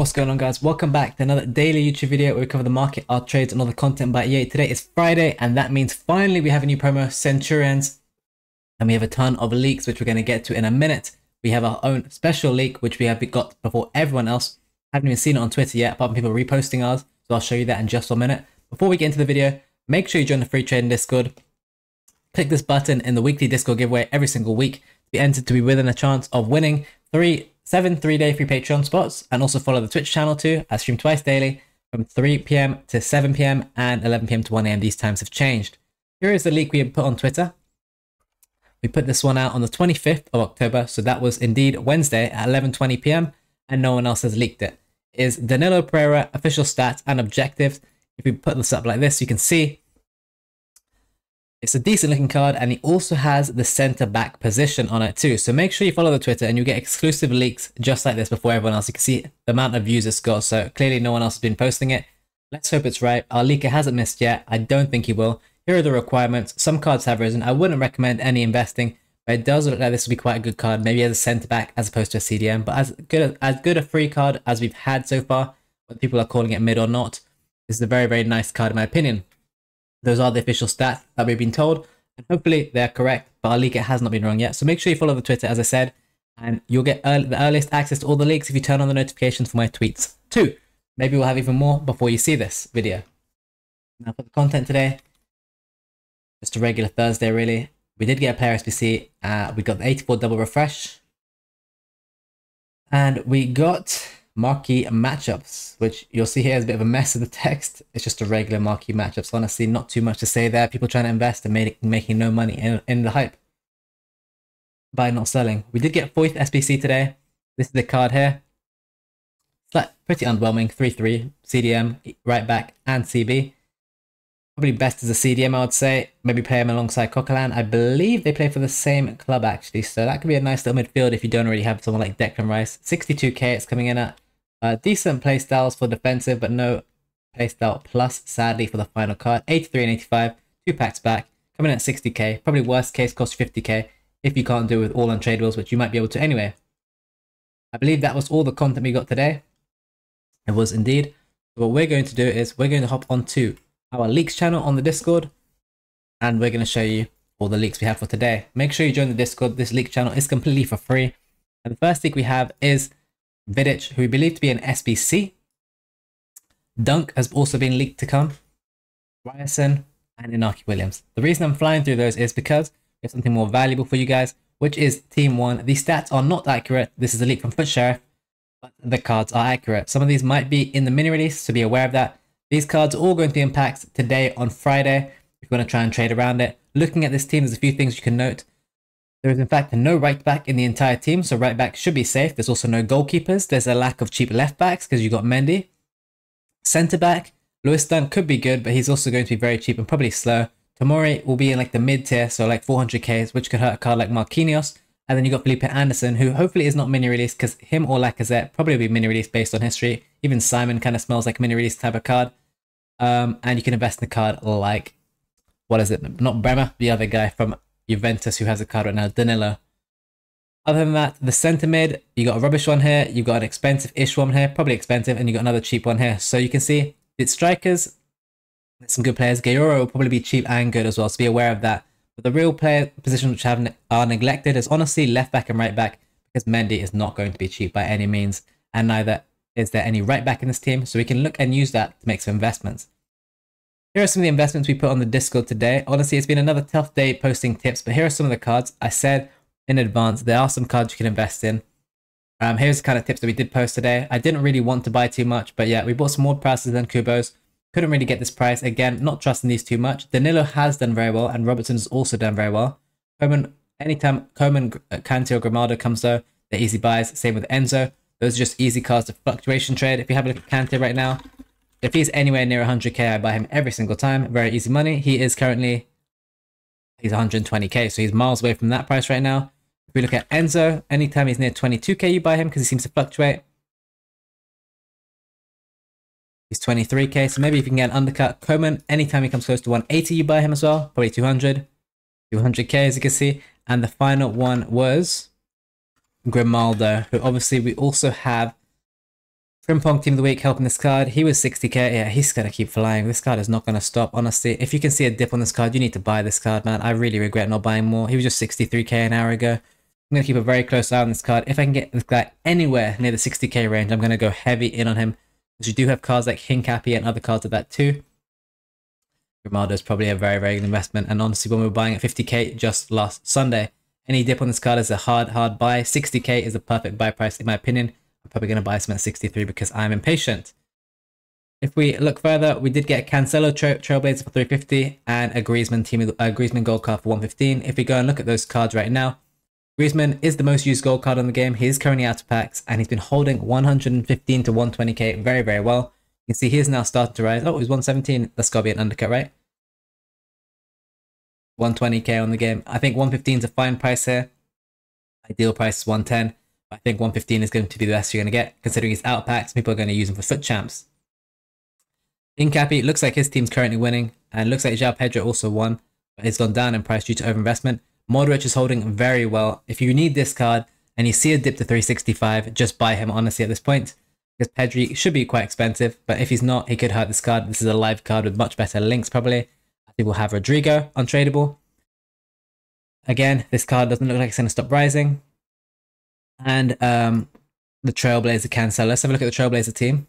What's going on, guys? Welcome back to another daily YouTube video where we cover the market, our trades, and all the content by EA. Today is Friday, and that means finally we have a new promo, Centurions, and we have a ton of leaks, which we're going to get to in a minute. We have our own special leak, which we have got before everyone else. Haven't even seen it on Twitter yet, apart from people reposting ours, so I'll show you that in just 1 minute. Before we get into the video, make sure you join the free trading Discord. Click this button in the weekly Discord giveaway every single week to be entered to be within a chance of winning 7 3-day free Patreon spots, and also follow the Twitch channel too. I stream twice daily from 3 PM to 7 PM and 11 PM to 1 AM. These times have changed. Here is the leak we have put on Twitter. We put this one out on the 25th of October, so that was indeed Wednesday at 11:20 PM, and no one else has leaked it. It is Danilo Pereira official stats and objectives. If we put this up like this, you can see it's a decent looking card, and he also has the center back position on it too. So make sure you follow the Twitter and you get exclusive leaks just like this before everyone else. You can see the amount of views it's got, so clearly no one else has been posting it. Let's hope it's right. Our leaker hasn't missed yet. I don't think he will. Here are the requirements. Some cards have risen. I wouldn't recommend any investing, but it does look like this will be quite a good card, maybe as a center back as opposed to a CDM, but as good a free card as we've had so far, whether people are calling it mid or not. This is a very, very nice card in my opinion. Those are the official stats that we've been told, and hopefully they're correct, but our leaker has not been wrong yet. So make sure you follow the Twitter, as I said, and you'll get the earliest access to all the leaks if you turn on the notifications for my tweets too. Maybe we'll have even more before you see this video. Now for the content today, just a regular Thursday really. We did get a player SBC, we got the 84 double refresh, and we got marquee matchups, which you'll see here is a bit of a mess of the text. It's just a regular marquee matchups. Honestly, not too much to say there. People trying to invest and making no money in the hype by not selling. We did get 4th SBC today. This is the card here. It's like pretty underwhelming. 3-3 CDM, right back, and CB. Probably best as a CDM, I would say. Maybe play him alongside Coquelin. I believe they play for the same club actually, so that could be a nice little midfield if you don't already have someone like Declan Rice. 62k it's coming in at. Decent playstyles for defensive, but no playstyle plus, sadly, for the final card. 83 and 85, 2 packs back, coming in at 60k. Probably worst case, cost 50k if you can't do it with all untradables, which you might be able to anyway. I believe that was all the content we got today. It was indeed. So what we're going to do is we're going to hop onto our leaks channel on the Discord, and we're going to show you all the leaks we have for today. Make sure you join the Discord. This leak channel is completely for free. And the first leak we have is Vidic, who we believe to be an SBC. Dunk has also been leaked to come. Ryerson and Inaki Williams. The reason I'm flying through those is because we have something more valuable for you guys, which is Team 1. These stats are not accurate. This is a leak from Foot Sheriff, but the cards are accurate. Some of these might be in the mini release, so be aware of that. These cards are all going to be in packs today on Friday if you want to try and trade around it. Looking at this team, there's a few things you can note. There is in fact no right back in the entire team, so right back should be safe. There's also no goalkeepers. There's a lack of cheap left backs because you got Mendy. Centre back, Lewis Dunk could be good, but he's also going to be very cheap and probably slow. Tomori will be in like the mid tier, so like 400k, which could hurt a card like Marquinhos. And then you got Felipe Anderson, who hopefully is not mini release, because him or Lacazette probably will be mini release based on history. Even Simon kind of smells like a mini release type of card. And you can invest in a card like, what is it? Not Bremer, the other guy from Juventus who has a card right now, Danilo. Other than that, the centre mid, you got a rubbish one here, you got an expensive-ish one here, probably expensive, and you got another cheap one here. So you can see it's strikers, there's some good players. Gayoro will probably be cheap and good as well, so be aware of that. But the real player positions which are neglected is honestly left back and right back, because Mendy is not going to be cheap by any means, and neither is there any right back in this team, so we can look and use that to make some investments. Here are some of the investments we put on the Discord today. Honestly, it's been another tough day posting tips, but here are some of the cards. I said in advance, there are some cards you can invest in. Here's the kind of tips that we did post today. I didn't really want to buy too much, but yeah, we bought some more prices than Kubos. Couldn't really get this price. Again, not trusting these too much. Danilo has done very well, and Robertson has also done very well. Coman, anytime Coman, Kante or Grimaldo comes though, they're easy buys. Same with Enzo. Those are just easy cards to fluctuation trade. If you have a look at Kante right now, if he's anywhere near 100k, I buy him every single time. Very easy money. He is currently, he's 120k, so he's miles away from that price right now. If we look at Enzo, anytime he's near 22k, you buy him because he seems to fluctuate. He's 23k, so maybe if you can get an undercut. Coman, anytime he comes close to 180, you buy him as well. Probably 200k as you can see. And the final one was Grimaldo, who obviously we also have Frimpong Team of the Week helping this card. He was 60k. Yeah, he's going to keep flying. This card is not going to stop, honestly. If you can see a dip on this card, you need to buy this card, man. I really regret not buying more. He was just 63k an hour ago. I'm going to keep a very close eye on this card. If I can get this guy anywhere near the 60k range, I'm going to go heavy in on him. Because you do have cards like Hincapi and other cards of that too. Grimaldo is probably a very, very good investment. And honestly, when we were buying at 50k just last Sunday, any dip on this card is a hard buy. 60k is a perfect buy price in my opinion. I'm probably going to buy some at 63 because I'm impatient. If we look further, we did get Cancelo Trailblazer for 350 and a Griezmann gold card for 115. If we go and look at those cards right now, Griezmann is the most used gold card on the game. He is currently out of packs and he's been holding 115 to 120k very, very well. You can see he is now starting to rise. Oh, he's 117. That's got to be an undercut, right? 120k on the game. I think 115 is a fine price here. Ideal price is 110. I think 115 is going to be the best you're going to get, considering he's out of packs. People are going to use him for foot champs. Hincapi looks like his team's currently winning, and looks like João Pedro also won, but it's gone down in price due to overinvestment. Modric is holding very well. If you need this card and you see a dip to 365, just buy him honestly at this point, because Pedri should be quite expensive, but if he's not, he could hurt this card. This is a live card with much better links probably. I think we'll have Rodrigo untradeable. Again, this card doesn't look like it's going to stop rising. And the Trailblazer Cancelo. Let's have a look at the Trailblazer team.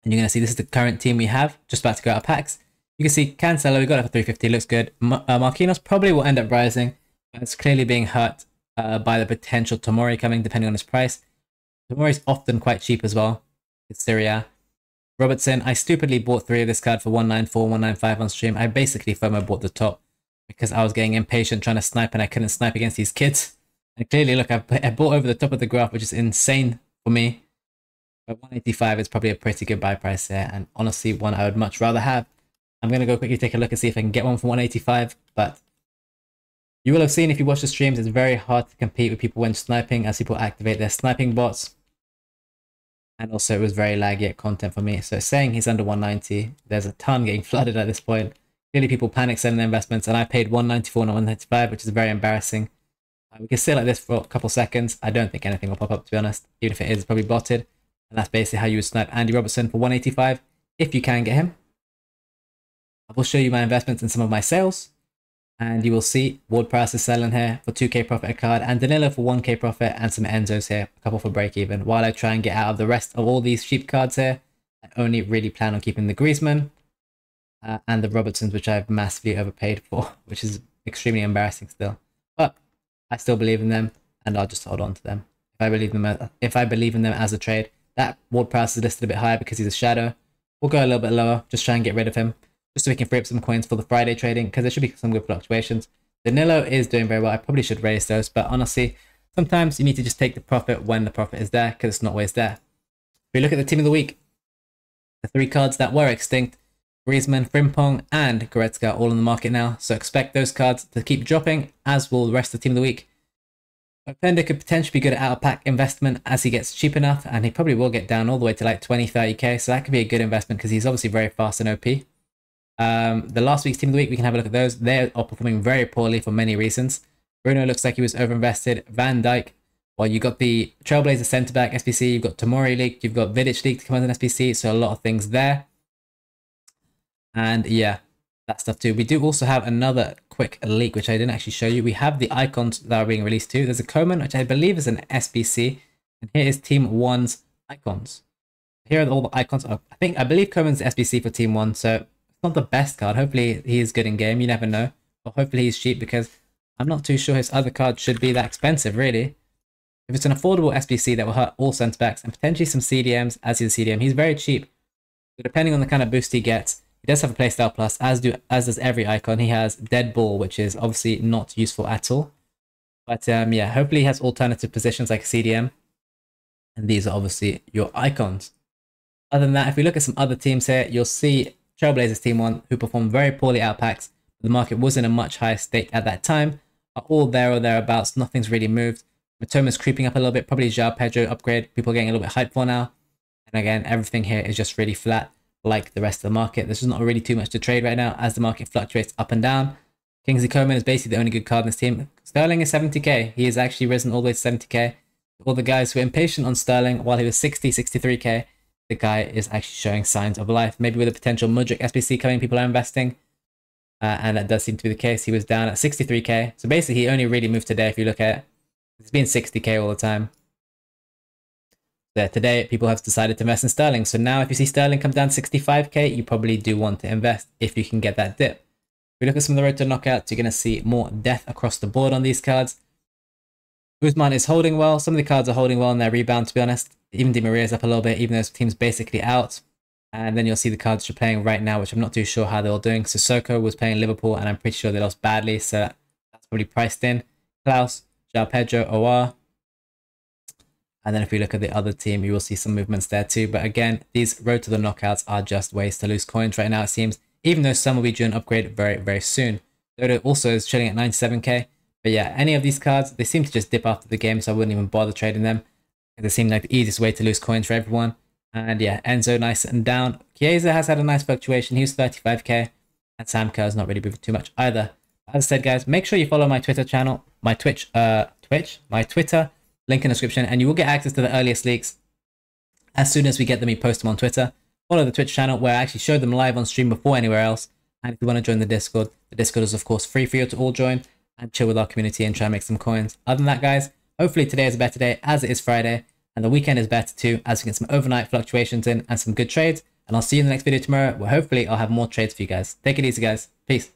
And you're going to see this is the current team we have, just about to go out of packs. You can see Cancelo, we got it for 350, looks good. Marquinhos probably will end up rising, but it's clearly being hurt by the potential Tomori coming, depending on his price. Tomori is often quite cheap as well. It's Syria. Robertson, I stupidly bought 3 of this card for 194, 195 on stream. I basically FOMO bought the top because I was getting impatient trying to snipe and I couldn't snipe against these kids. And clearly, look, I bought over the top of the graph, which is insane for me. But 185 is probably a pretty good buy price there, and honestly, one I would much rather have. I'm going to go quickly take a look and see if I can get one for 185, but you will have seen if you watch the streams, it's very hard to compete with people when sniping as people activate their sniping bots. And also, it was very laggy at content for me. So saying he's under 190, there's a ton getting flooded at this point. Clearly, people panic selling their investments, and I paid 194 and 195, which is very embarrassing. We can sit like this for a couple seconds. I don't think anything will pop up, to be honest. Even if it is, it's probably botted. And that's basically how you would snipe Andy Robertson for 185, if you can get him. I will show you my investments and some of my sales. And you will see Ward-Prowse is selling here for 2k profit a card, and Danilo for 1k profit, and some Enzos here, a couple for break even. While I try and get out of the rest of all these cheap cards here, I only really plan on keeping the Griezmann and the Robertsons, which I've massively overpaid for, which is extremely embarrassing still. But I still believe in them, and I'll just hold on to them. If I believe in them as a trade, that Ward-Prowse is listed a bit higher because he's a shadow. We'll go a little bit lower, just try and get rid of him, just so we can free up some coins for the Friday trading, because there should be some good fluctuations. Danilo is doing very well. I probably should raise those, but honestly, sometimes you need to just take the profit when the profit is there, because it's not always there. If we look at the team of the week, the 3 cards that were extinct, Griezmann, Frimpong, and Goretzka all on the market now, so expect those cards to keep dropping, as will the rest of the team of the week. Openda could potentially be good at out-of-pack investment as he gets cheap enough, and he probably will get down all the way to like 20, 30k, so that could be a good investment because he's obviously very fast and OP. The last week's team of the week, we can have a look at those. They are performing very poorly for many reasons. Bruno looks like he was overinvested. Van Dijk, well, you got the Trailblazer centre-back SBC, you've got Tomori leaked, you've got Vidic leaked to come as an SBC, so a lot of things there. And yeah, that stuff too. We do also have another quick leak, which I didn't actually show you. We have the icons that are being released too. There's a Coman, which I believe is an SBC. And here is Team 1's icons. Here are all the icons. I believe Coman's the SBC for Team 1, so it's not the best card. Hopefully he is good in game. You never know. Or hopefully he's cheap, because I'm not too sure his other card should be that expensive, really. If it's an affordable SBC that will hurt all centre-backs and potentially some CDMs, as he's a CDM, he's very cheap. So depending on the kind of boost he gets, he does have a playstyle plus, as does every icon. He has Dead Ball, which is obviously not useful at all. But yeah, hopefully he has alternative positions like a CDM. And these are obviously your icons. Other than that, if we look at some other teams here, you'll see Trailblazers Team 1, who performed very poorly out packs. The market was in a much higher state at that time. Are all there or thereabouts. Nothing's really moved. Matoma's creeping up a little bit. Probably João Pedro upgrade. People are getting a little bit hyped for now. And again, everything here is just really flat, like the rest of the market. There's just not really too much to trade right now as the market fluctuates up and down. Kingsley Coman is basically the only good card in this team. Sterling is 70k. He has actually risen all the way to 70k. All the guys who are impatient on Sterling while he was 60, 63k, the guy is actually showing signs of life. Maybe with a potential Mudryk SBC coming, people are investing. And that does seem to be the case. He was down at 63k. So basically, he only really moved today if you look at it. It's been 60k all the time. There today, people have decided to invest in Sterling. So now if you see Sterling come down 65k, you probably do want to invest if you can get that dip. If we look at some of the road to knockouts, you're going to see more death across the board on these cards. Usman is holding well. Some of the cards are holding well in their rebound, to be honest. Even Di Maria's up a little bit, even though his team's basically out. And then you'll see the cards you're playing right now, which I'm not too sure how they're all doing. Sissoko was playing Liverpool, and I'm pretty sure they lost badly, so that's probably priced in. Klaus, João Pedro, Oar. And then if we look at the other team, you will see some movements there too. But again, these road to the knockouts are just ways to lose coins right now, it seems. Even though some will be due an upgrade very, very soon. Dodo also is chilling at 97k. But yeah, any of these cards, they seem to just dip after the game, so I wouldn't even bother trading them. They seem like the easiest way to lose coins for everyone. And yeah, Enzo nice and down. Chiesa has had a nice fluctuation. He was 35k. And Sam Kerr has not really moved too much either. As I said, guys, make sure you follow my Twitter channel, my my Twitter, link in the description, and you will get access to the earliest leaks. As soon as we get them, we post them on Twitter. Follow the Twitch channel where I actually show them live on stream before anywhere else. And if you want to join the Discord is of course free for you to all join and chill with our community and try and make some coins. Other than that, guys, hopefully today is a better day as it is Friday. And the weekend is better too, as we get some overnight fluctuations in and some good trades. And I'll see you in the next video tomorrow, where hopefully I'll have more trades for you guys. Take it easy, guys. Peace.